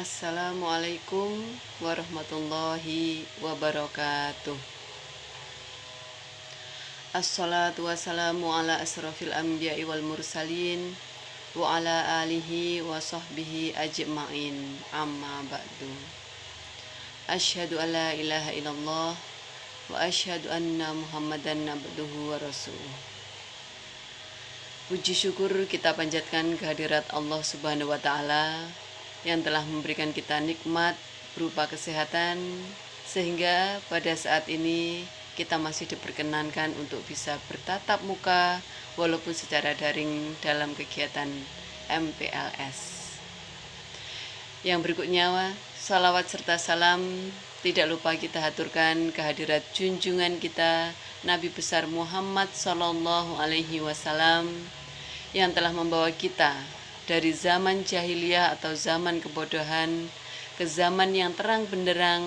Assalamualaikum warahmatullahi wabarakatuh. Assalatu wassalamu ala asrafil anbiya'i wal mursalin wa ala alihi wa sahbihi ajma'in, amma ba'du. Asyhadu an la ilaha illallah wa asyhadu anna muhammadan abduhu wa rasuluh. Puji syukur kita panjatkan kehadirat Allah subhanahu wa ta'ala yang telah memberikan kita nikmat berupa kesehatan, sehingga pada saat ini kita masih diperkenankan untuk bisa bertatap muka walaupun secara daring dalam kegiatan MPLS. Yang berikutnya, salawat serta salam tidak lupa kita haturkan kehadirat junjungan kita Nabi besar Muhammad Sallallahu Alaihi Wasallam yang telah membawa kita dari zaman jahiliyah atau zaman kebodohan ke zaman yang terang benderang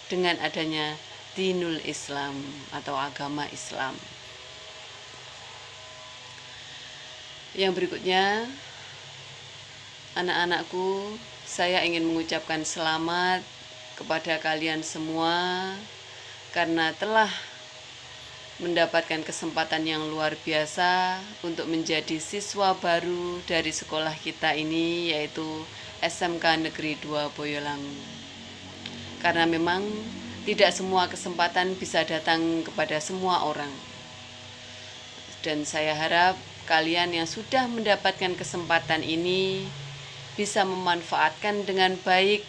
dengan adanya dinul Islam atau agama Islam. Yang berikutnya, anak-anakku, saya ingin mengucapkan selamat kepada kalian semua karena telah mendapatkan kesempatan yang luar biasa untuk menjadi siswa baru dari sekolah kita ini, yaitu SMK Negeri 2 Boyolali. Karena memang tidak semua kesempatan bisa datang kepada semua orang. Dan saya harap kalian yang sudah mendapatkan kesempatan ini bisa memanfaatkan dengan baik,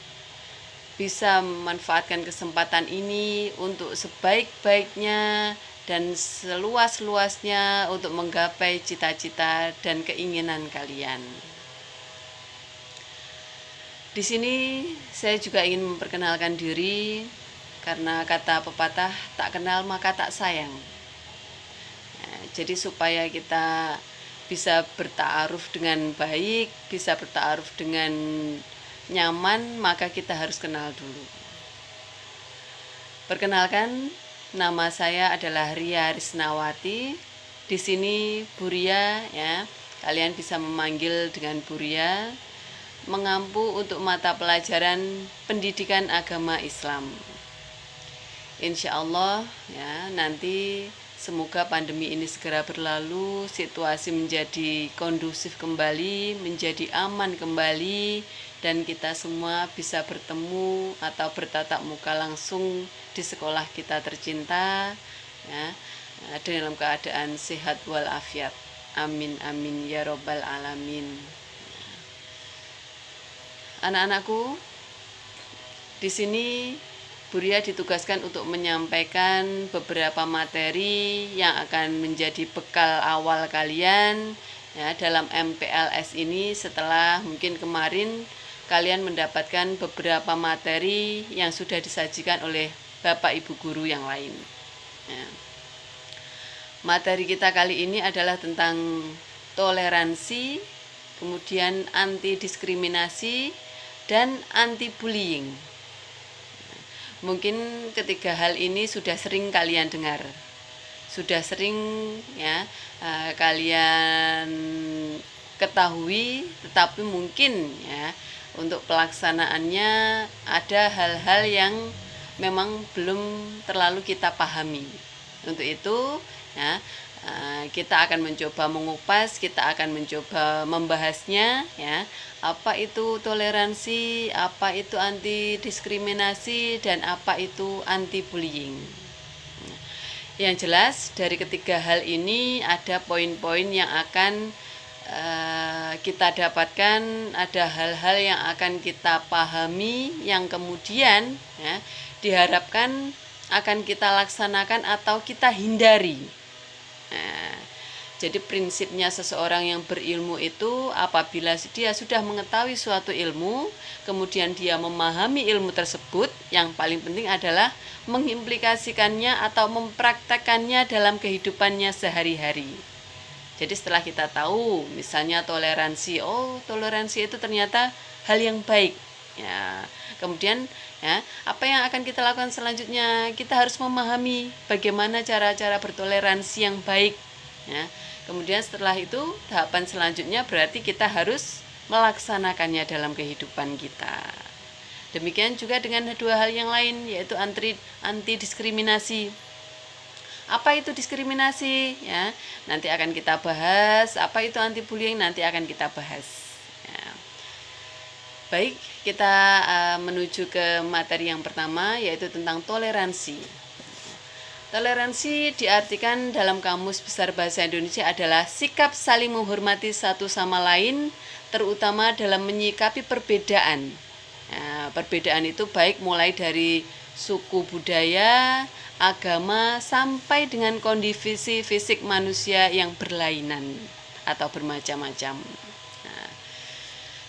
bisa memanfaatkan kesempatan ini untuk sebaik-baiknya dan seluas-luasnya untuk menggapai cita-cita dan keinginan kalian. Di sini saya juga ingin memperkenalkan diri karena kata pepatah tak kenal maka tak sayang. Jadi supaya kita bisa bertaaruf dengan baik, bisa bertaaruf dengan nyaman, maka kita harus kenal dulu. Perkenalkan, nama saya adalah Ria Risnawati. Di sini Bu Ria, ya, kalian bisa memanggil dengan Bu Ria, mengampu untuk mata pelajaran pendidikan agama Islam. Insya Allah, ya, nanti semoga pandemi ini segera berlalu, situasi menjadi kondusif kembali, menjadi aman kembali, dan kita semua bisa bertemu atau bertatap muka langsung di sekolah kita tercinta, ya, dalam keadaan sehat walafiat. Amin amin ya robbal alamin. Anak-anakku, di sini Bu Ria ditugaskan untuk menyampaikan beberapa materi yang akan menjadi bekal awal kalian, ya, dalam MPLS ini. Setelah mungkin kemarin kalian mendapatkan beberapa materi yang sudah disajikan oleh Bapak Ibu guru yang lain, ya. Materi kita kali ini adalah tentang toleransi, kemudian anti diskriminasi, dan anti bullying. Mungkin ketiga hal ini sudah sering kalian dengar, sudah sering, ya, kalian ketahui, tetapi mungkin, ya, untuk pelaksanaannya ada hal-hal yang memang belum terlalu kita pahami. Untuk itu, ya, kita akan mencoba mengupas, kita akan mencoba membahasnya, ya, apa itu toleransi, apa itu anti diskriminasi, dan apa itu anti bullying. Yang jelas dari ketiga hal ini ada poin-poin yang akan kita dapatkan, ada hal-hal yang akan kita pahami yang kemudian, ya, diharapkan akan kita laksanakan atau kita hindari. Nah, jadi prinsipnya seseorang yang berilmu itu apabila dia sudah mengetahui suatu ilmu, kemudian dia memahami ilmu tersebut, yang paling penting adalah mengimplikasikannya atau mempraktekannya dalam kehidupannya sehari-hari. Jadi setelah kita tahu misalnya toleransi, oh toleransi itu ternyata hal yang baik, ya. Kemudian, ya, apa yang akan kita lakukan selanjutnya? Kita harus memahami bagaimana cara-cara bertoleransi yang baik, ya. Kemudian setelah itu tahapan selanjutnya berarti kita harus melaksanakannya dalam kehidupan kita. Demikian juga dengan dua hal yang lain, yaitu anti diskriminasi. Apa itu diskriminasi? Ya, nanti akan kita bahas. Apa itu anti bullying? Nanti akan kita bahas. Ya. Baik, kita menuju ke materi yang pertama, yaitu tentang toleransi. Toleransi diartikan dalam Kamus Besar Bahasa Indonesia adalah sikap saling menghormati satu sama lain, terutama dalam menyikapi perbedaan. Nah, perbedaan itu baik mulai dari suku, budaya, agama, sampai dengan kondisi fisik manusia yang berlainan atau bermacam-macam. Nah,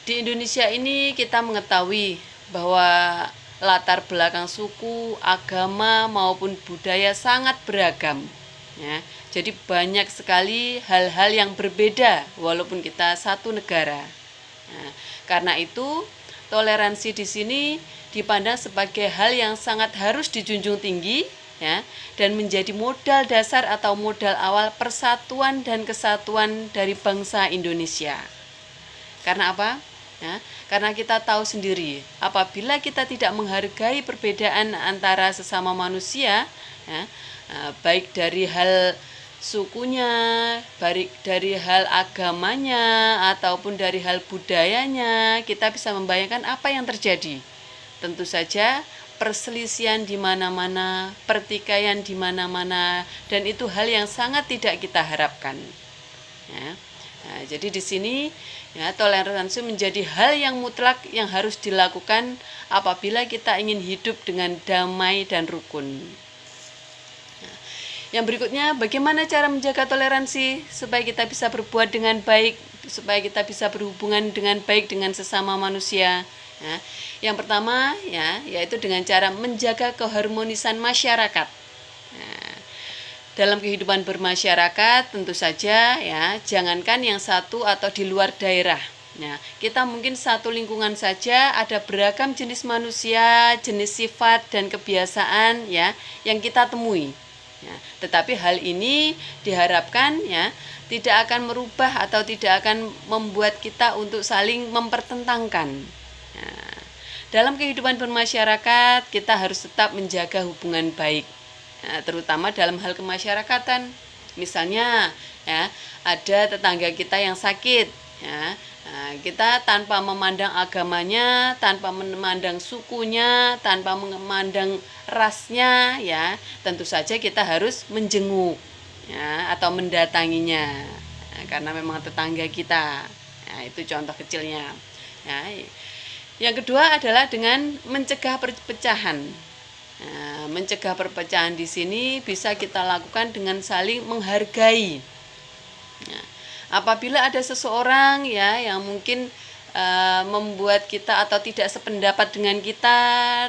di Indonesia ini kita mengetahui bahwa latar belakang suku, agama maupun budaya sangat beragam. Ya, jadi banyak sekali hal-hal yang berbeda walaupun kita satu negara. Nah, karena itu toleransi di sini dipandang sebagai hal yang sangat harus dijunjung tinggi, ya, dan menjadi modal dasar atau modal awal persatuan dan kesatuan dari bangsa Indonesia. Karena apa? Ya, karena kita tahu sendiri, apabila kita tidak menghargai perbedaan antara sesama manusia, ya, baik dari hal sukunya, baik dari hal agamanya, ataupun dari hal budayanya, kita bisa membayangkan apa yang terjadi. Tentu saja perselisihan di mana-mana, pertikaian di mana-mana, dan itu hal yang sangat tidak kita harapkan. Ya. Nah, jadi di sini ya, toleransi menjadi hal yang mutlak yang harus dilakukan apabila kita ingin hidup dengan damai dan rukun. Yang berikutnya, bagaimana cara menjaga toleransi supaya kita bisa berbuat dengan baik, supaya kita bisa berhubungan dengan baik dengan sesama manusia. Ya. Yang pertama, ya, yaitu dengan cara menjaga keharmonisan masyarakat. Nah, dalam kehidupan bermasyarakat, tentu saja, ya, jangankan yang satu atau di luar daerah. Nah, kita mungkin satu lingkungan saja ada beragam jenis manusia, jenis sifat dan kebiasaan, ya, yang kita temui. Ya, tetapi hal ini diharapkan, ya, tidak akan merubah atau tidak akan membuat kita untuk saling mempertentangkan. Ya, dalam kehidupan bermasyarakat kita harus tetap menjaga hubungan baik, ya, terutama dalam hal kemasyarakatan. Misalnya, ya, ada tetangga kita yang sakit, ya, nah, kita tanpa memandang agamanya, tanpa memandang sukunya, tanpa memandang rasnya, ya, tentu saja kita harus menjenguk, ya, atau mendatanginya, ya, karena memang tetangga kita. Ya, itu contoh kecilnya. Ya. Yang kedua adalah dengan mencegah perpecahan. Nah, mencegah perpecahan di sini bisa kita lakukan dengan saling menghargai. Nah, apabila ada seseorang, ya, yang mungkin membuat kita atau tidak sependapat dengan kita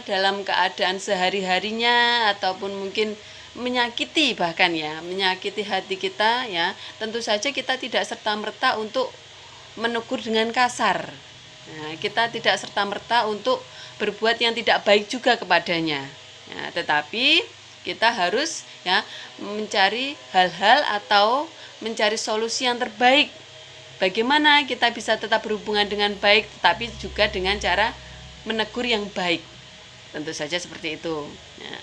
dalam keadaan sehari-harinya, ataupun mungkin menyakiti, bahkan, ya, menyakiti hati kita, ya, tentu saja kita tidak serta-merta untuk menegur dengan kasar. Nah, kita tidak serta-merta untuk berbuat yang tidak baik juga kepadanya. Ya, tetapi kita harus, ya, mencari hal-hal atau mencari solusi yang terbaik. Bagaimana kita bisa tetap berhubungan dengan baik, tetapi juga dengan cara menegur yang baik. Tentu saja seperti itu. Ya.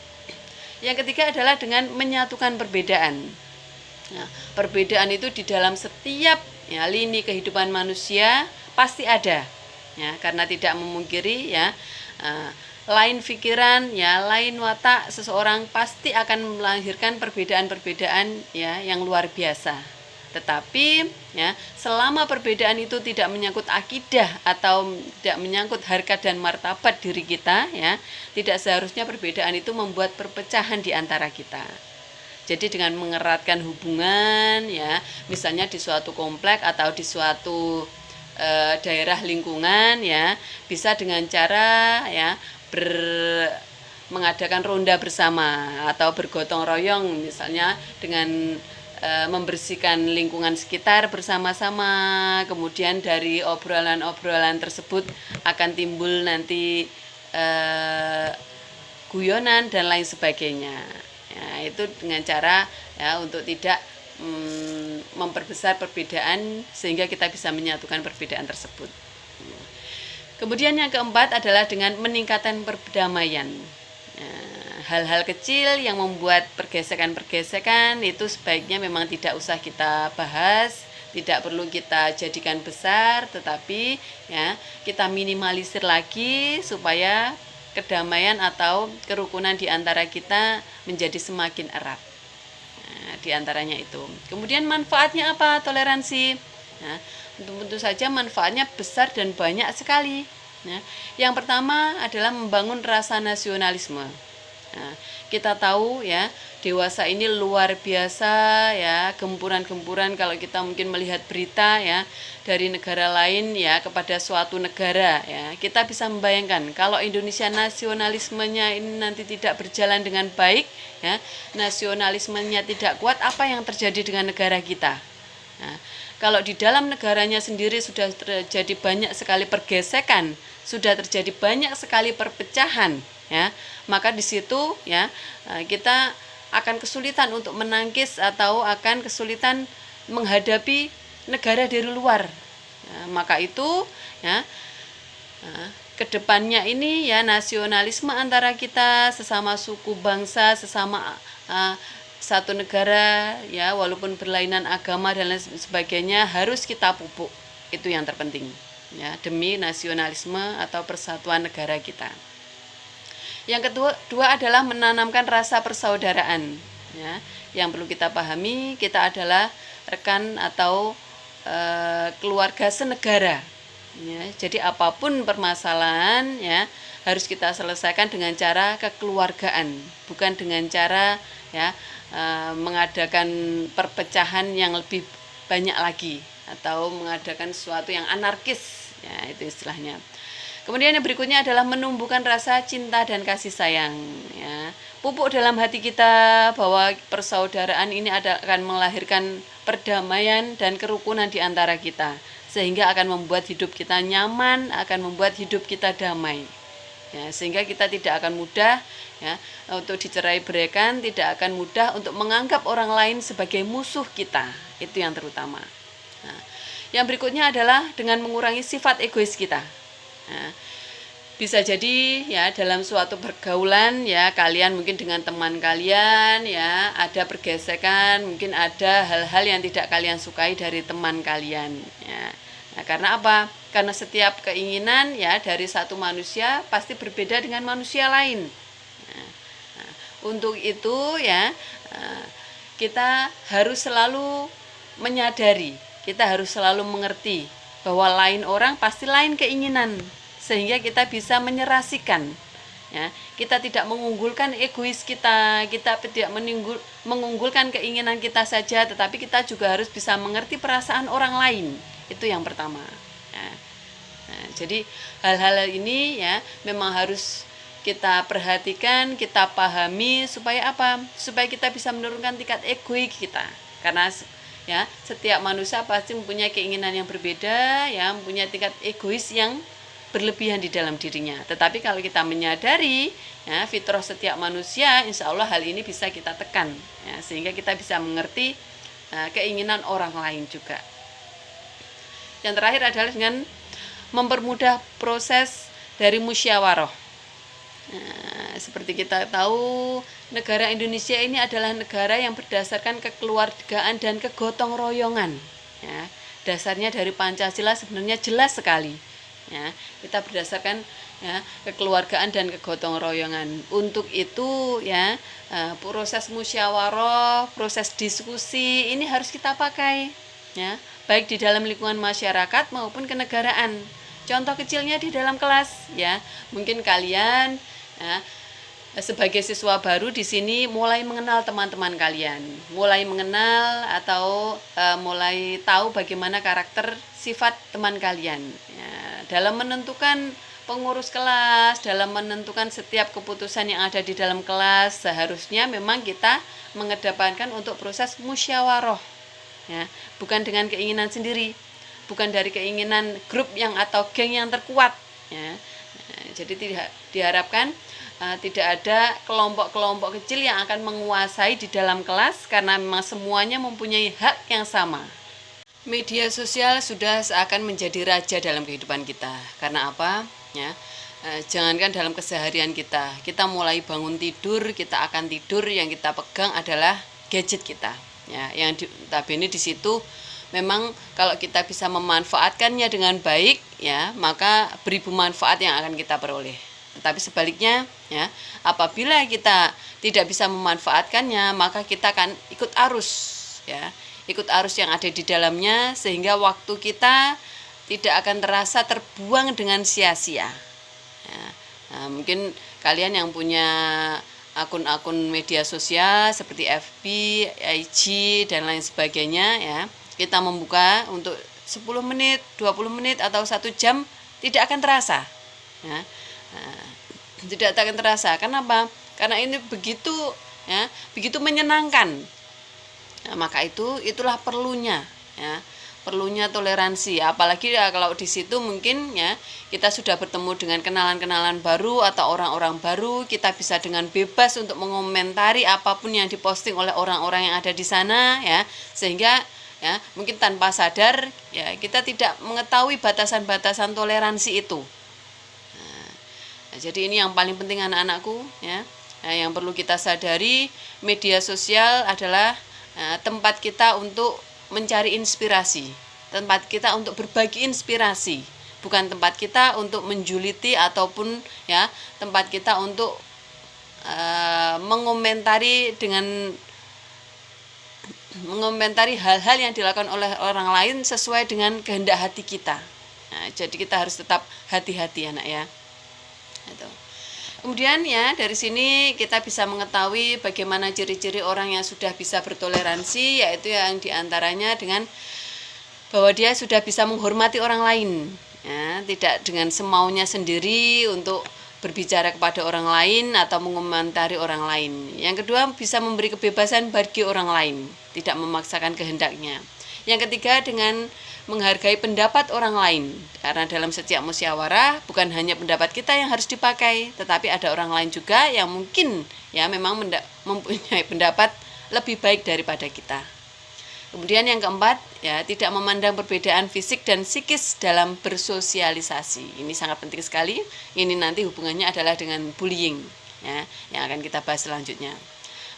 Yang ketiga adalah dengan menyatukan perbedaan. Nah, perbedaan itu di dalam setiap, ya, lini kehidupan manusia pasti ada. Ya, karena tidak memungkiri, ya, lain pikiran, ya, lain watak seseorang pasti akan melahirkan perbedaan-perbedaan, ya, yang luar biasa. Tetapi, ya, selama perbedaan itu tidak menyangkut akidah atau tidak menyangkut harkat dan martabat diri kita, ya, tidak seharusnya perbedaan itu membuat perpecahan di antara kita. Jadi dengan mengeratkan hubungan, ya, misalnya di suatu komplek atau di suatu daerah lingkungan, ya, bisa dengan cara, ya, mengadakan ronda bersama atau bergotong royong, misalnya dengan membersihkan lingkungan sekitar bersama-sama. Kemudian dari obrolan-obrolan tersebut akan timbul nanti guyonan dan lain sebagainya. Ya, itu dengan cara, ya, untuk tidak memperbesar perbedaan sehingga kita bisa menyatukan perbedaan tersebut. Kemudian yang keempat adalah dengan meningkatkan perdamaian. Hal-hal kecil yang membuat pergesekan-pergesekan itu sebaiknya memang tidak usah kita bahas, tidak perlu kita jadikan besar, tetapi ya kita minimalisir lagi supaya kedamaian atau kerukunan di antara kita menjadi semakin erat. Di antaranya itu. Kemudian manfaatnya apa toleransi? Nah, tentu saja manfaatnya besar dan banyak sekali. Nah, yang pertama adalah membangun rasa nasionalisme. Nah, kita tahu ya, dewasa ini luar biasa ya, gempuran-gempuran kalau kita mungkin melihat berita ya dari negara lain ya kepada suatu negara ya. Kita bisa membayangkan kalau Indonesia nasionalismenya ini nanti tidak berjalan dengan baik ya, nasionalismenya tidak kuat, apa yang terjadi dengan negara kita? Nah, kalau di dalam negaranya sendiri sudah terjadi banyak sekali pergesekan, sudah terjadi banyak sekali perpecahan ya, maka di situ ya kita akan kesulitan untuk menangkis atau akan kesulitan menghadapi negara dari luar. Ya, maka itu ya kedepannya ini ya nasionalisme antara kita sesama suku bangsa, sesama satu negara ya walaupun berlainan agama dan lain sebagainya harus kita pupuk. Itu yang terpenting ya demi nasionalisme atau persatuan negara kita. Yang kedua adalah menanamkan rasa persaudaraan ya. Yang perlu kita pahami, kita adalah rekan atau keluarga senegara ya. Jadi apapun permasalahan ya harus kita selesaikan dengan cara kekeluargaan, bukan dengan cara ya mengadakan perpecahan yang lebih banyak lagi atau mengadakan sesuatu yang anarkis ya, itu istilahnya. Kemudian yang berikutnya adalah menumbuhkan rasa cinta dan kasih sayang ya. Pupuk dalam hati kita bahwa persaudaraan ini akan melahirkan perdamaian dan kerukunan di antara kita, sehingga akan membuat hidup kita nyaman, akan membuat hidup kita damai ya, sehingga kita tidak akan mudah ya untuk dicerai-beraikan, tidak akan mudah untuk menganggap orang lain sebagai musuh kita. Itu yang terutama. Nah, yang berikutnya adalah dengan mengurangi sifat egois kita. Nah, bisa jadi ya dalam suatu pergaulan ya kalian mungkin dengan teman kalian ya ada pergesekan, mungkin ada hal-hal yang tidak kalian sukai dari teman kalian ya. Nah, karena apa? Karena setiap keinginan ya dari satu manusia pasti berbeda dengan manusia lain. Nah, untuk itu ya kita harus selalu menyadari, kita harus selalu mengerti bahwa lain orang pasti lain keinginan, sehingga kita bisa menyerasikan ya. Kita tidak mengunggulkan egois kita tidak mengunggulkan keinginan kita saja, tetapi kita juga harus bisa mengerti perasaan orang lain. Itu yang pertama ya. Nah, jadi hal-hal ini ya memang harus kita perhatikan, kita pahami supaya apa? Supaya kita bisa menurunkan tingkat egois kita. Karena ya setiap manusia pasti mempunyai keinginan yang berbeda ya, mempunyai tingkat egois yang berlebihan di dalam dirinya. Tetapi kalau kita menyadari ya fitrah setiap manusia, insya Allah hal ini bisa kita tekan ya, sehingga kita bisa mengerti keinginan orang lain juga. Yang terakhir adalah dengan mempermudah proses dari musyawarah. Nah, seperti kita tahu, negara Indonesia ini adalah negara yang berdasarkan kekeluargaan dan kegotong royongan. Ya, dasarnya dari Pancasila sebenarnya jelas sekali. Ya, kita berdasarkan ya kekeluargaan dan kegotong royongan. Untuk itu ya proses musyawarah, proses diskusi ini harus kita pakai. Ya, baik di dalam lingkungan masyarakat maupun kenegaraan. Contoh kecilnya di dalam kelas ya, mungkin kalian ya, sebagai siswa baru di sini mulai mengenal teman-teman kalian, mulai mengenal atau mulai tahu bagaimana karakter sifat teman kalian ya, dalam menentukan pengurus kelas, dalam menentukan setiap keputusan yang ada di dalam kelas. Seharusnya memang kita mengedepankan untuk proses musyawarah ya, bukan dengan keinginan sendiri, bukan dari keinginan grup yang atau geng yang terkuat ya. Nah, jadi tidak diharapkan tidak ada kelompok-kelompok kecil yang akan menguasai di dalam kelas, karena memang semuanya mempunyai hak yang sama. Media sosial sudah seakan menjadi raja dalam kehidupan kita. Karena apa? Ya, jangankan dalam keseharian kita mulai bangun tidur, kita akan tidur, yang kita pegang adalah gadget kita. Ya, yang notabene di situ memang kalau kita bisa memanfaatkannya dengan baik, ya, maka beribu manfaat yang akan kita peroleh. Tetapi sebaliknya, ya, apabila kita tidak bisa memanfaatkannya, maka kita akan ikut arus, ya, ikut arus yang ada di dalamnya, sehingga waktu kita tidak akan terasa terbuang dengan sia-sia. Ya, nah, mungkin kalian yang punya akun-akun media sosial seperti FB, IG, dan lain sebagainya, ya, kita membuka untuk 10 menit, 20 menit, atau 1 jam, tidak akan terasa. Ya. Nah, tidak akan terasa. Kenapa? Karena ini begitu, ya, begitu menyenangkan. Nah, maka itulah perlunya, ya, perlunya toleransi. Apalagi ya kalau di situ mungkin, ya, kita sudah bertemu dengan kenalan-kenalan baru atau orang-orang baru, kita bisa dengan bebas untuk mengomentari apapun yang diposting oleh orang-orang yang ada di sana, ya, sehingga, ya, mungkin tanpa sadar, ya, kita tidak mengetahui batasan-batasan toleransi itu. Nah, jadi ini yang paling penting anak-anakku, ya. Nah, yang perlu kita sadari, media sosial adalah tempat kita untuk mencari inspirasi, tempat kita untuk berbagi inspirasi, bukan tempat kita untuk menjuliti ataupun, ya, tempat kita untuk mengomentari hal-hal yang dilakukan oleh orang lain sesuai dengan kehendak hati kita. Nah, jadi kita harus tetap hati-hati, anak, ya. Itu. Kemudian, ya, dari sini kita bisa mengetahui bagaimana ciri-ciri orang yang sudah bisa bertoleransi, yaitu yang diantaranya dengan bahwa dia sudah bisa menghormati orang lain, ya, tidak dengan semaunya sendiri untuk berbicara kepada orang lain atau mengomentari orang lain. Yang kedua, bisa memberi kebebasan bagi orang lain, tidak memaksakan kehendaknya. Yang ketiga, dengan menghargai pendapat orang lain, karena dalam setiap musyawarah bukan hanya pendapat kita yang harus dipakai, tetapi ada orang lain juga yang mungkin, ya, memang mempunyai pendapat lebih baik daripada kita. Kemudian yang keempat, ya, tidak memandang perbedaan fisik dan psikis dalam bersosialisasi. Ini sangat penting sekali. Ini nanti hubungannya adalah dengan bullying, ya, yang akan kita bahas selanjutnya.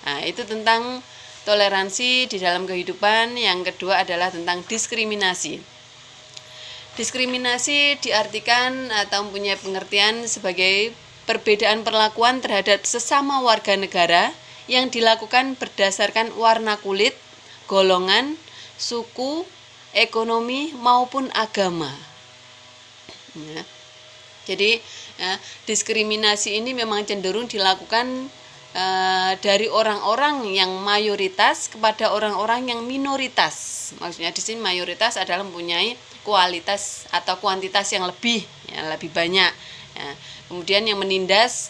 Nah, itu tentang toleransi di dalam kehidupan. Yang kedua adalah tentang diskriminasi. Diskriminasi diartikan atau mempunyai pengertian sebagai perbedaan perlakuan terhadap sesama warga negara yang dilakukan berdasarkan warna kulit, golongan, suku, ekonomi, maupun agama. Ya. Jadi, ya, diskriminasi ini memang cenderung dilakukan dari orang-orang yang mayoritas kepada orang-orang yang minoritas. Maksudnya di sini mayoritas adalah mempunyai kualitas atau kuantitas yang lebih, ya, lebih banyak. Ya. Kemudian yang menindas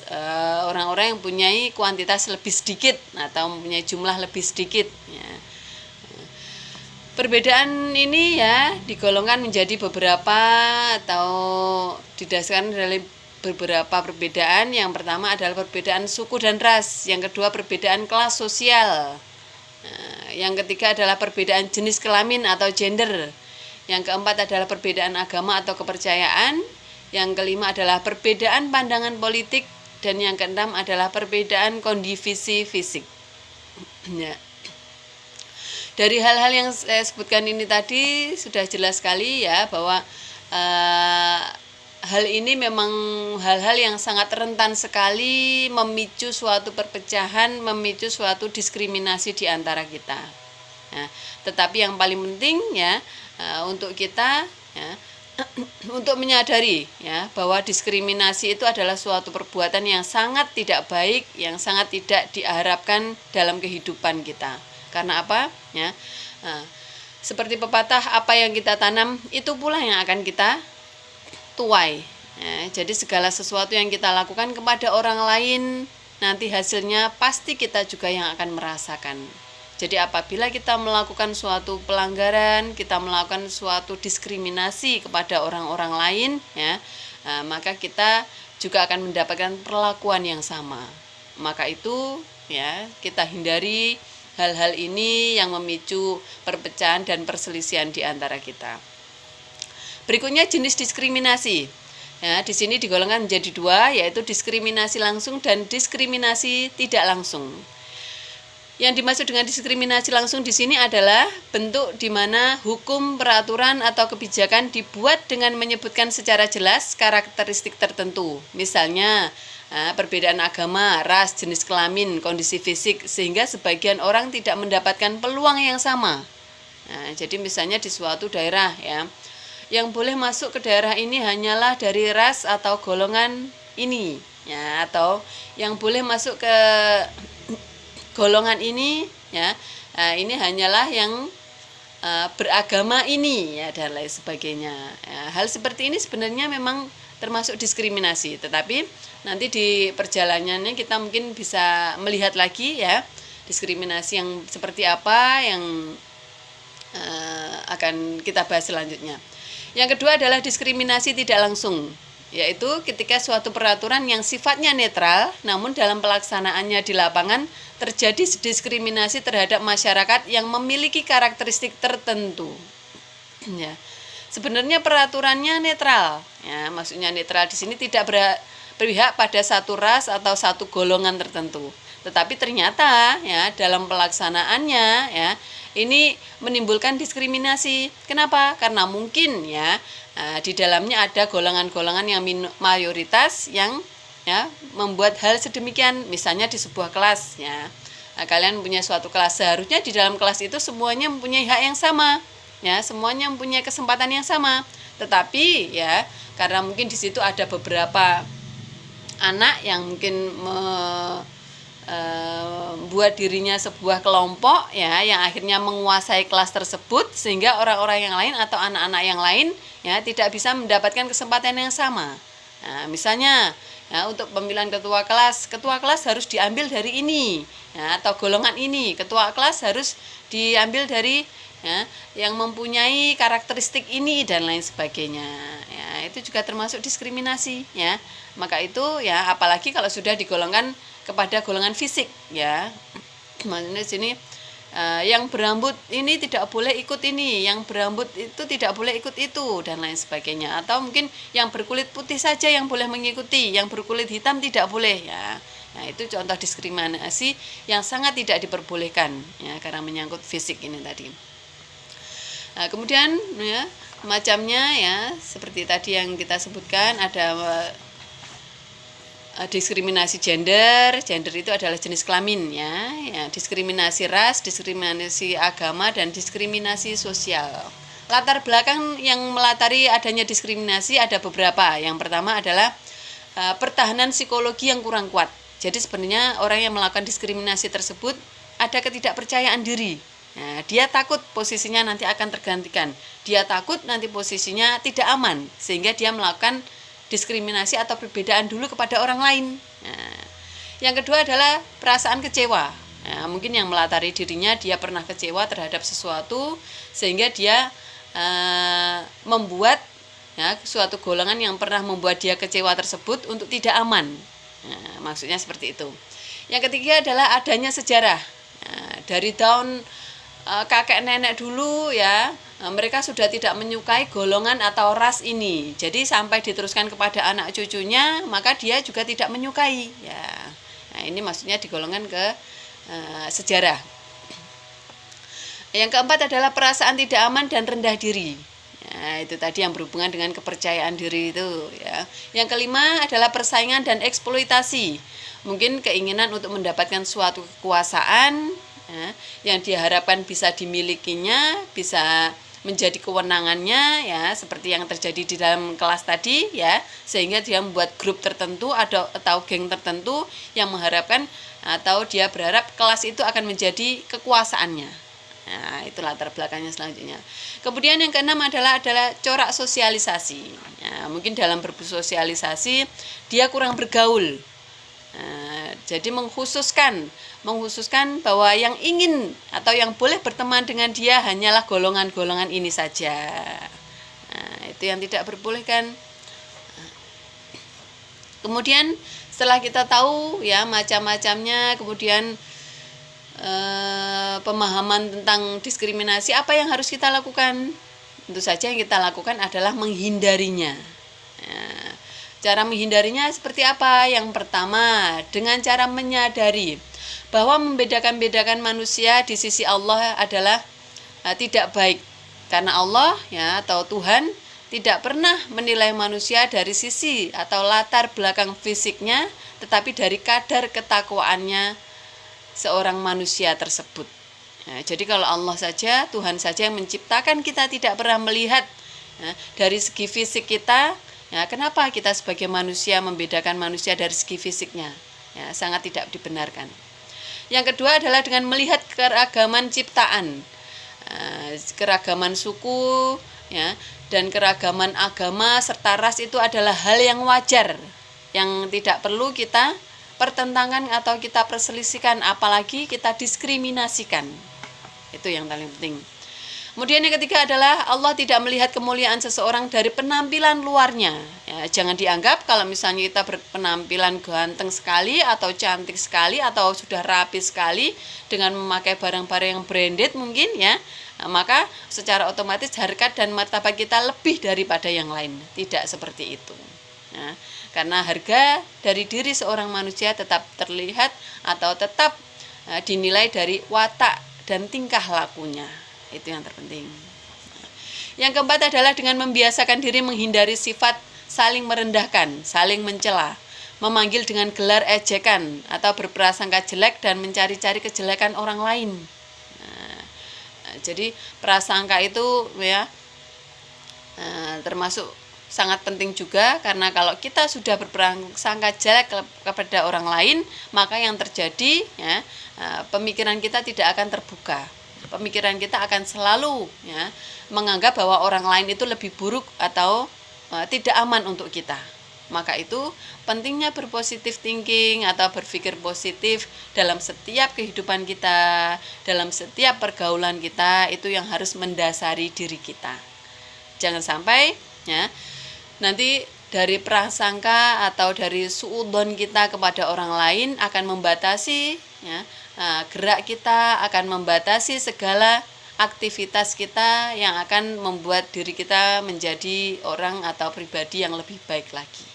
orang-orang yang mempunyai kuantitas lebih sedikit atau mempunyai jumlah lebih sedikit. Ya. Perbedaan ini, ya, digolongkan menjadi beberapa atau didasarkan dari beberapa perbedaan. Yang pertama adalah perbedaan suku dan ras, yang kedua perbedaan kelas sosial, yang ketiga adalah perbedaan jenis kelamin atau gender, yang keempat adalah perbedaan agama atau kepercayaan, yang kelima adalah perbedaan pandangan politik, dan yang keenam adalah perbedaan kondisi fisik. Ya. Dari hal-hal yang saya sebutkan ini tadi sudah jelas sekali, ya, bahwa hal ini memang hal-hal yang sangat rentan sekali memicu suatu perpecahan, memicu suatu diskriminasi di antara kita. Nah, tetapi yang paling penting, ya, untuk kita, ya, untuk menyadari, ya, bahwa diskriminasi itu adalah suatu perbuatan yang sangat tidak baik, yang sangat tidak diharapkan dalam kehidupan kita. Karena apa? Ya, seperti pepatah, apa yang kita tanam itu pula yang akan kita tuai. Ya, jadi segala sesuatu yang kita lakukan kepada orang lain, nanti hasilnya pasti kita juga yang akan merasakan. Jadi apabila kita melakukan suatu pelanggaran, kita melakukan suatu diskriminasi kepada orang-orang lain, ya, maka kita juga akan mendapatkan perlakuan yang sama. Maka itu, ya, kita hindari hal-hal ini yang memicu perpecahan dan perselisihan di antara kita. Berikutnya jenis diskriminasi. Ya, di sini digolongkan menjadi dua, yaitu diskriminasi langsung dan diskriminasi tidak langsung. Yang dimaksud dengan diskriminasi langsung di sini adalah bentuk di mana hukum, peraturan, atau kebijakan dibuat dengan menyebutkan secara jelas karakteristik tertentu. Misalnya, perbedaan agama, ras, jenis kelamin, kondisi fisik, sehingga sebagian orang tidak mendapatkan peluang yang sama. Nah, jadi misalnya di suatu daerah, ya, yang boleh masuk ke daerah ini hanyalah dari ras atau golongan ini, ya, atau yang boleh masuk ke golongan ini, ya, ini hanyalah yang beragama ini, ya, dan lain sebagainya. Ya, hal seperti ini sebenarnya memang termasuk diskriminasi, tetapi nanti di perjalanannya kita mungkin bisa melihat lagi, ya, diskriminasi yang seperti apa yang akan kita bahas selanjutnya. Yang kedua adalah diskriminasi tidak langsung, yaitu ketika suatu peraturan yang sifatnya netral namun dalam pelaksanaannya di lapangan terjadi diskriminasi terhadap masyarakat yang memiliki karakteristik tertentu. Ya. Sebenarnya peraturannya netral, ya, maksudnya netral di sini tidak berpihak pada satu ras atau satu golongan tertentu. Tetapi ternyata, ya, dalam pelaksanaannya, ya, ini menimbulkan diskriminasi. Kenapa? Karena mungkin, ya, di dalamnya ada golongan-golongan yang mayoritas yang, ya, membuat hal sedemikian. Misalnya di sebuah kelas, ya, kalian punya suatu kelas, seharusnya di dalam kelas itu semuanya mempunyai hak yang sama, ya, semuanya mempunyai kesempatan yang sama. Tetapi, ya, karena mungkin di situ ada beberapa anak yang mungkin buat dirinya sebuah kelompok, ya, yang akhirnya menguasai kelas tersebut sehingga orang-orang yang lain atau anak-anak yang lain, ya, tidak bisa mendapatkan kesempatan yang sama. Nah, misalnya, ya, untuk pemilihan ketua kelas harus diambil dari ini, ya, atau golongan ini, ketua kelas harus diambil dari, ya, yang mempunyai karakteristik ini dan lain sebagainya. Ya, itu juga termasuk diskriminasi, ya. Maka itu, ya, apalagi kalau sudah digolongkan kepada golongan fisik, ya. Maksudnya sini yang berambut ini tidak boleh ikut ini, yang berambut itu tidak boleh ikut itu dan lain sebagainya. Atau mungkin yang berkulit putih saja yang boleh mengikuti, yang berkulit hitam tidak boleh, ya. Nah, itu contoh diskriminasi yang sangat tidak diperbolehkan, ya, karena menyangkut fisik ini tadi. Nah, kemudian, ya, macamnya, ya, seperti tadi yang kita sebutkan ada diskriminasi gender itu adalah jenis kelamin, ya, diskriminasi ras, diskriminasi agama, dan diskriminasi sosial. Latar belakang yang melatari adanya diskriminasi ada beberapa. Yang pertama adalah pertahanan psikologi yang kurang kuat. Jadi sebenarnya orang yang melakukan diskriminasi tersebut ada ketidakpercayaan diri. Nah, dia takut posisinya nanti akan tergantikan. Dia takut nanti posisinya tidak aman, sehingga dia melakukan diskriminasi atau perbedaan dulu kepada orang lain. Nah, yang kedua adalah perasaan kecewa. Nah, mungkin yang melatari dirinya dia pernah kecewa terhadap sesuatu sehingga dia membuat, ya, suatu golongan yang pernah membuat dia kecewa tersebut untuk tidak aman. Nah, maksudnya seperti itu. Yang ketiga adalah adanya sejarah. Nah, dari tahun kakek nenek dulu, ya, mereka sudah tidak menyukai golongan atau ras ini. Jadi sampai diteruskan kepada anak cucunya, maka dia juga tidak menyukai, ya. Nah, ini maksudnya digolongkan ke sejarah. Yang keempat adalah perasaan tidak aman dan rendah diri. Nah, itu tadi yang berhubungan dengan kepercayaan diri itu, ya. Yang kelima adalah persaingan dan eksploitasi. Mungkin keinginan untuk mendapatkan suatu kekuasaan, ya, yang diharapkan bisa dimilikinya, bisa menjadi kewenangannya, ya, seperti yang terjadi di dalam kelas tadi, ya, sehingga dia membuat grup tertentu atau geng tertentu yang mengharapkan atau dia berharap kelas itu akan menjadi kekuasaannya. Nah, itu latar belakangnya selanjutnya. Kemudian yang keenam adalah corak sosialisasi. Nah, mungkin dalam bersosialisasi dia kurang bergaul. Nah, jadi mengkhususkan bahwa yang ingin atau yang boleh berteman dengan dia hanyalah golongan-golongan ini saja. Nah, itu yang tidak diperbolehkan. Kemudian setelah kita tahu, ya, macam-macamnya, kemudian pemahaman tentang diskriminasi, apa yang harus kita lakukan? Tentu saja yang kita lakukan adalah menghindarinya. Nah, cara menghindarinya seperti apa? Yang pertama, dengan cara menyadari bahwa membedakan-bedakan manusia di sisi Allah adalah tidak baik. Karena Allah ya atau Tuhan tidak pernah menilai manusia dari sisi atau latar belakang fisiknya, tetapi dari kadar ketakwaannya seorang manusia tersebut. Ya, jadi kalau Allah saja, Tuhan saja yang menciptakan kita tidak pernah melihat ya, dari segi fisik kita, ya, kenapa kita sebagai manusia membedakan manusia dari segi fisiknya? Ya, sangat tidak dibenarkan. Yang kedua adalah dengan melihat keragaman ciptaan, keragaman suku, ya, dan keragaman agama serta ras itu adalah hal yang wajar, yang tidak perlu kita pertentangan atau kita perselisihkan, apalagi kita diskriminasikan. Itu yang paling penting. Kemudian yang ketiga adalah Allah tidak melihat kemuliaan seseorang dari penampilan luarnya. Ya, jangan dianggap kalau misalnya kita berpenampilan ganteng sekali atau cantik sekali atau sudah rapi sekali dengan memakai barang-barang yang branded mungkin ya, maka secara otomatis harkat dan martabat kita lebih daripada yang lain. Tidak seperti itu. Ya, karena harga dari diri seorang manusia tetap terlihat atau tetap dinilai dari watak dan tingkah lakunya. Itu yang terpenting. Yang keempat adalah dengan membiasakan diri menghindari sifat saling merendahkan, saling mencela, memanggil dengan gelar ejekan atau berprasangka jelek dan mencari-cari kejelekan orang lain. Jadi prasangka itu ya termasuk sangat penting juga, karena kalau kita sudah berprasangka jelek kepada orang lain, maka yang terjadi ya, pemikiran kita tidak akan terbuka. Pemikiran kita akan selalu ya, menganggap bahwa orang lain itu lebih buruk atau tidak aman untuk kita. Maka itu pentingnya berpositif thinking atau berpikir positif dalam setiap kehidupan kita, dalam setiap pergaulan kita, itu yang harus mendasari diri kita. Jangan sampai ya, nanti dari prasangka atau dari suudzon kita kepada orang lain akan membatasi ya, gerak kita, akan membatasi segala aktivitas kita yang akan membuat diri kita menjadi orang atau pribadi yang lebih baik lagi.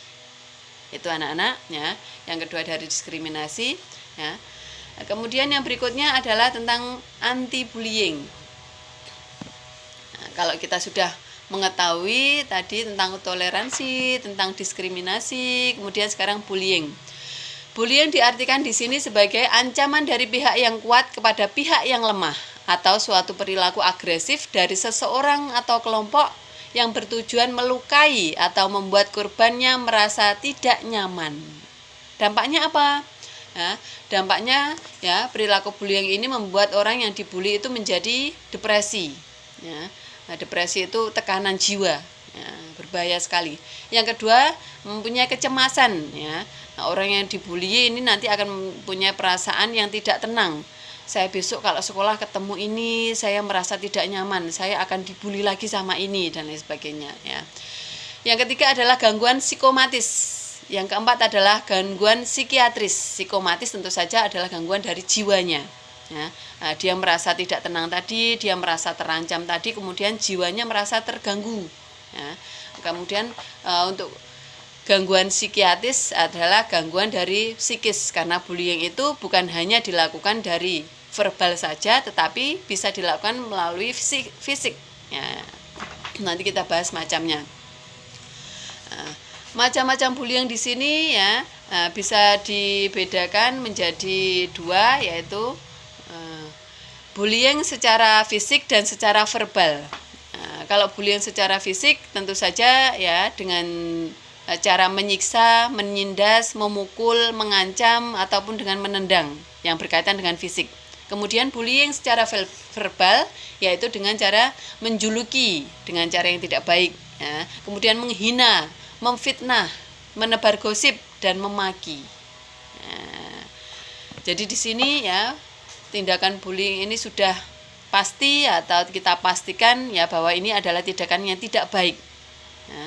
Itu anak-anak ya. Yang kedua dari diskriminasi ya. Kemudian yang berikutnya adalah tentang anti bullying. Nah, kalau kita sudah mengetahui tadi tentang toleransi, tentang diskriminasi, kemudian sekarang bullying. Bullying diartikan di sini sebagai ancaman dari pihak yang kuat kepada pihak yang lemah atau suatu perilaku agresif dari seseorang atau kelompok yang bertujuan melukai atau membuat korbannya merasa tidak nyaman. Dampaknya apa? Ya, dampaknya ya, perilaku bullying ini membuat orang yang dibully itu menjadi depresi. Ya, depresi itu tekanan jiwa, ya, berbahaya sekali. Yang kedua, mempunyai kecemasan. Ya. Nah, orang yang dibully ini nanti akan mempunyai perasaan yang tidak tenang. Saya besok kalau sekolah ketemu ini, saya merasa tidak nyaman, saya akan dibully lagi sama ini, dan lain sebagainya. Ya. Yang ketiga adalah gangguan psikomatis. Yang keempat adalah gangguan psikiatris. Psikomatis tentu saja adalah gangguan dari jiwanya. Ya. Nah, dia merasa tidak tenang tadi, dia merasa terancam tadi, kemudian jiwanya merasa terganggu. Ya. Kemudian untuk gangguan psikiatris adalah gangguan dari psikis, karena bullying itu bukan hanya dilakukan dari verbal saja, tetapi bisa dilakukan melalui fisik. Ya. Nanti kita bahas macamnya. Macam-macam bullying di sini ya bisa dibedakan menjadi dua, yaitu bullying secara fisik dan secara verbal. Kalau bullying secara fisik tentu saja ya dengan cara menyiksa, menindas, memukul, mengancam, ataupun dengan menendang yang berkaitan dengan fisik. Kemudian bullying secara verbal yaitu dengan cara menjuluki dengan cara yang tidak baik. Ya. Kemudian menghina, memfitnah, menebar gosip, dan memaki. Nah, jadi di sini ya tindakan bullying ini sudah pasti atau kita pastikan ya bahwa ini adalah tindakan yang tidak baik. Ya.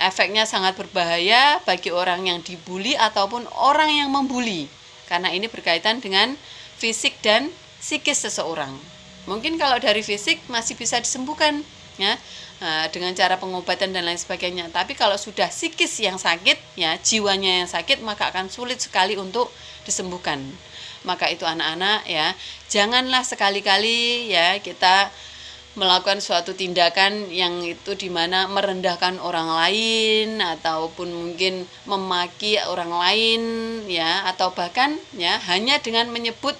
Efeknya sangat berbahaya bagi orang yang dibully ataupun orang yang membuli, karena ini berkaitan dengan fisik dan psikis seseorang. Mungkin kalau dari fisik masih bisa disembuhkan ya, dengan cara pengobatan dan lain sebagainya. Tapi kalau sudah psikis yang sakit ya, jiwanya yang sakit, maka akan sulit sekali untuk disembuhkan. Maka itu anak-anak ya, janganlah sekali-kali ya kita melakukan suatu tindakan yang itu dimana merendahkan orang lain ataupun mungkin memaki orang lain ya, atau bahkan ya hanya dengan menyebut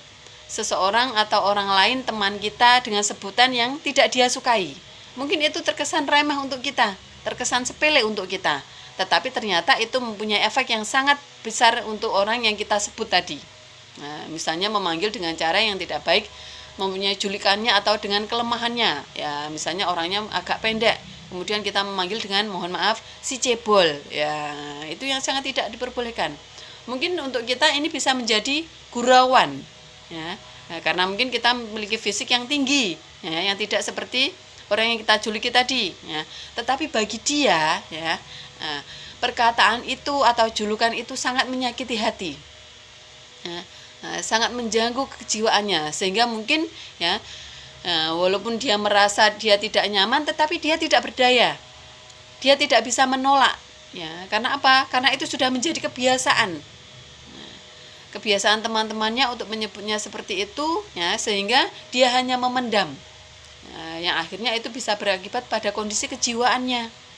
seseorang atau orang lain teman kita dengan sebutan yang tidak dia sukai. Mungkin itu terkesan remeh untuk kita, terkesan sepele untuk kita, tetapi ternyata itu mempunyai efek yang sangat besar untuk orang yang kita sebut tadi. Nah, misalnya memanggil dengan cara yang tidak baik, mempunyai julikannya atau dengan kelemahannya ya, misalnya orangnya agak pendek, kemudian kita memanggil dengan mohon maaf si cebol ya, itu yang sangat tidak diperbolehkan. Mungkin untuk kita ini bisa menjadi gurauan ya, karena mungkin kita memiliki fisik yang tinggi ya, yang tidak seperti orang yang kita juliki tadi ya, tetapi bagi dia ya, perkataan itu atau julukan itu sangat menyakiti hati ya, sangat mengganggu kejiwaannya, sehingga mungkin ya, walaupun dia merasa dia tidak nyaman, tetapi dia tidak berdaya, dia tidak bisa menolak ya. Karena apa? Karena itu sudah menjadi kebiasaan, kebiasaan teman-temannya untuk menyebutnya seperti itu ya, sehingga dia hanya memendam yang akhirnya itu bisa berakibat pada kondisi kejiwaannya.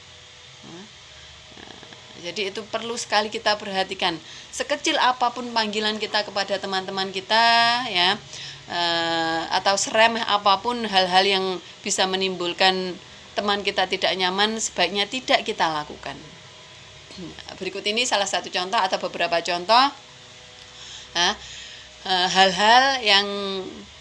Jadi itu perlu sekali kita perhatikan. Sekecil apapun panggilan kita kepada teman-teman kita ya, atau seremeh apapun hal-hal yang bisa menimbulkan teman kita tidak nyaman, sebaiknya tidak kita lakukan. Berikut ini salah satu contoh atau beberapa contoh hal-hal yang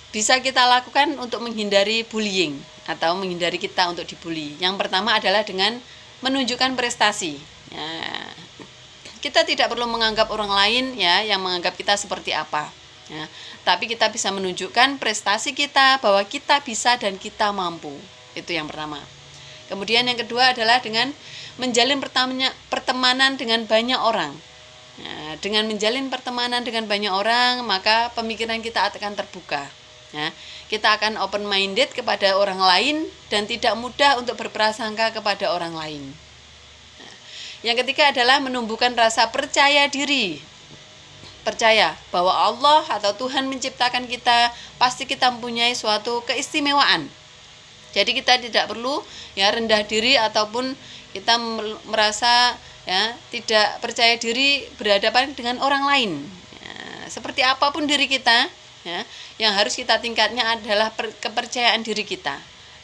bisa kita lakukan untuk menghindari bullying atau menghindari kita untuk dibully. Yang pertama adalah dengan menunjukkan prestasi. Ya, kita tidak perlu menganggap orang lain ya yang menganggap kita seperti apa ya, tapi kita bisa menunjukkan prestasi kita, bahwa kita bisa dan kita mampu. Itu yang pertama. Kemudian yang kedua adalah dengan menjalin pertemanan dengan banyak orang ya, dengan menjalin pertemanan dengan banyak orang, maka pemikiran kita akan terbuka ya. Kita akan open minded kepada orang lain dan tidak mudah untuk berprasangka kepada orang lain. Yang ketiga adalah menumbuhkan rasa percaya diri. Percaya bahwa Allah atau Tuhan menciptakan kita, pasti kita mempunyai suatu keistimewaan. Jadi kita tidak perlu ya rendah diri ataupun kita merasa ya tidak percaya diri berhadapan dengan orang lain. Ya, seperti apapun diri kita ya, yang harus kita tingkatnya adalah kepercayaan diri kita.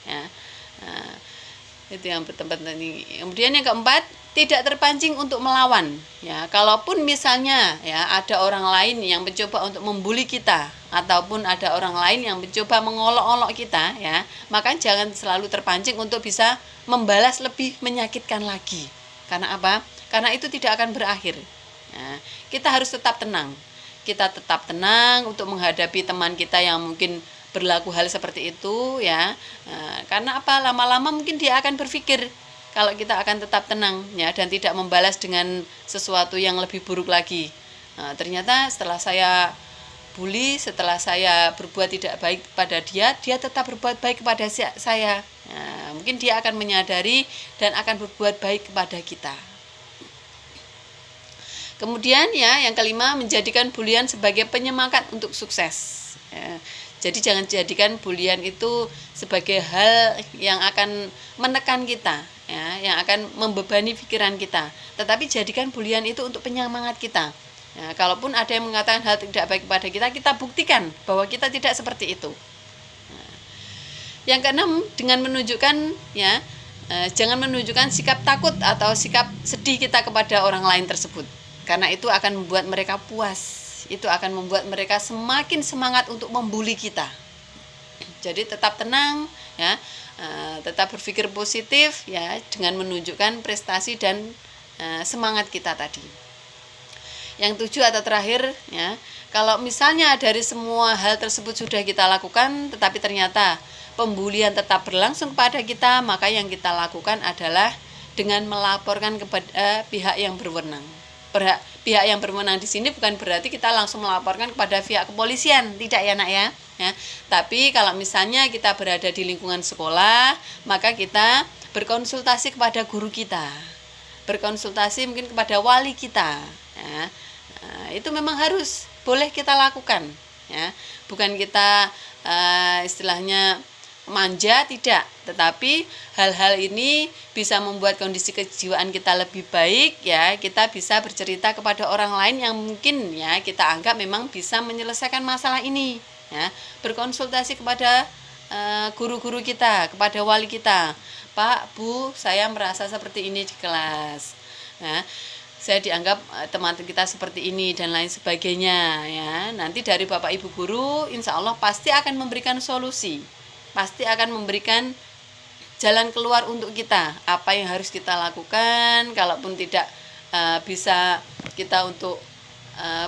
Ya. Nah, itu yang penting. Kemudian yang keempat, tidak terpancing untuk melawan ya. Kalaupun misalnya ya ada orang lain yang mencoba untuk membuli kita, ataupun ada orang lain yang mencoba mengolok-olok kita ya, maka jangan selalu terpancing untuk bisa membalas lebih menyakitkan lagi. Karena apa? Karena itu tidak akan berakhir ya. Kita harus tetap tenang. Kita tetap tenang untuk menghadapi teman kita yang mungkin berlaku hal seperti itu ya. Karena apa? Lama-lama mungkin dia akan berpikir kalau kita akan tetap tenang ya, dan tidak membalas dengan sesuatu yang lebih buruk lagi. Ternyata setelah saya bully, setelah saya berbuat tidak baik pada dia, dia tetap berbuat baik kepada saya. Mungkin dia akan menyadari dan akan berbuat baik kepada kita. Kemudian ya, yang kelima, menjadikan bulian sebagai penyemangat untuk sukses. Jadi jangan jadikan bulian itu sebagai hal yang akan menekan kita ya, yang akan membebani pikiran kita, tetapi jadikan bulian itu untuk penyemangat kita ya. Kalaupun ada yang mengatakan hal tidak baik kepada kita, kita buktikan bahwa kita tidak seperti itu. Yang keenam, dengan menunjukkan ya, jangan menunjukkan sikap takut atau sikap sedih kita kepada orang lain tersebut, karena itu akan membuat mereka puas. Itu akan membuat mereka semakin semangat untuk membuli kita. Jadi tetap tenang ya, tetap berpikir positif ya, dengan menunjukkan prestasi dan semangat kita tadi. Yang tujuh atau terakhir ya, kalau misalnya dari semua hal tersebut sudah kita lakukan, tetapi ternyata pembulian tetap berlangsung kepada kita, maka yang kita lakukan adalah dengan melaporkan kepada pihak yang berwenang pihak yang berwenang di sini bukan berarti kita langsung melaporkan kepada pihak kepolisian, tidak ya nak ya. Tapi kalau misalnya kita berada di lingkungan sekolah, maka kita berkonsultasi kepada guru kita, berkonsultasi mungkin kepada wali kita. Itu memang harus boleh kita lakukan. Bukan kita istilahnya manja, tidak, tetapi hal-hal ini bisa membuat kondisi kejiwaan kita lebih baik ya. Kita bisa bercerita kepada orang lain yang mungkin ya kita anggap memang bisa menyelesaikan masalah ini ya. Berkonsultasi kepada guru-guru kita, kepada wali kita. Pak, Bu, saya merasa seperti ini di kelas. Saya dianggap teman kita seperti ini dan lain sebagainya ya. Nanti dari Bapak Ibu guru insya Allah pasti akan memberikan solusi, pasti akan memberikan jalan keluar untuk kita, apa yang harus kita lakukan. Kalaupun tidak bisa kita untuk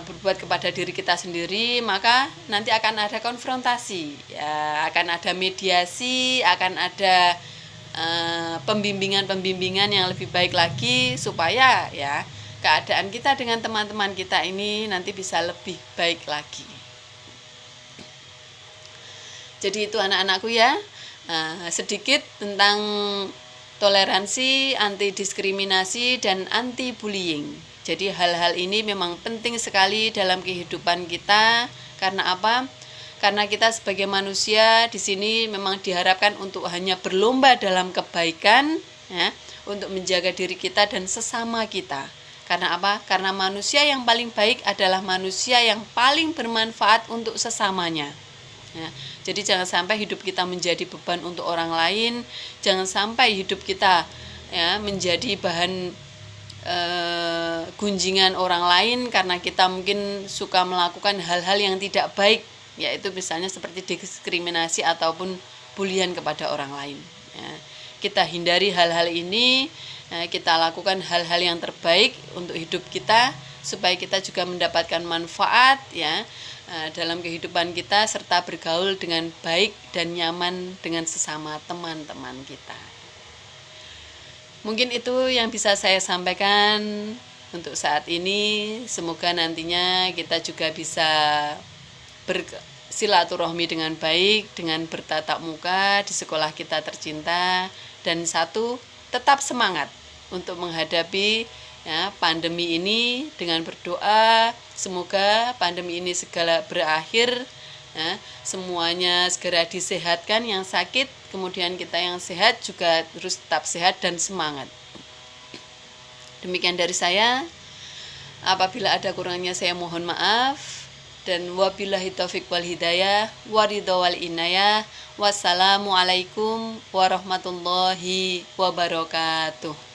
berbuat kepada diri kita sendiri, maka nanti akan ada konfrontasi ya, akan ada mediasi, akan ada pembimbingan yang lebih baik lagi supaya ya keadaan kita dengan teman-teman kita ini nanti bisa lebih baik lagi. Jadi itu anak-anakku ya, sedikit tentang toleransi, anti diskriminasi, dan anti bullying. Jadi hal-hal ini memang penting sekali dalam kehidupan kita. Karena apa? Karena kita sebagai manusia di sini memang diharapkan untuk hanya berlomba dalam kebaikan ya, untuk menjaga diri kita dan sesama kita. Karena apa? Karena manusia yang paling baik adalah manusia yang paling bermanfaat untuk sesamanya. Ya, jadi jangan sampai hidup kita menjadi beban untuk orang lain, jangan sampai hidup kita ya menjadi bahan gunjingan orang lain karena kita mungkin suka melakukan hal-hal yang tidak baik, yaitu misalnya seperti diskriminasi ataupun bulian kepada orang lain. Ya, kita hindari hal-hal ini. Kita lakukan hal-hal yang terbaik untuk hidup kita supaya kita juga mendapatkan manfaat ya dalam kehidupan kita serta bergaul dengan baik dan nyaman dengan sesama teman-teman kita. Mungkin itu yang bisa saya sampaikan untuk saat ini. Semoga nantinya kita juga bisa bersilaturahmi dengan baik, dengan bertatap muka di sekolah kita tercinta. Dan satu, tetap semangat untuk menghadapi ya, pandemi ini dengan berdoa semoga pandemi ini segala berakhir ya, semuanya segera disehatkan, yang sakit, kemudian kita yang sehat juga terus tetap sehat dan semangat. Demikian dari saya. Apabila ada kurangnya saya mohon maaf. Dan wabillahi taufiq wal hidayah waridho wal inayah. Wassalamualaikum warahmatullahi wabarakatuh.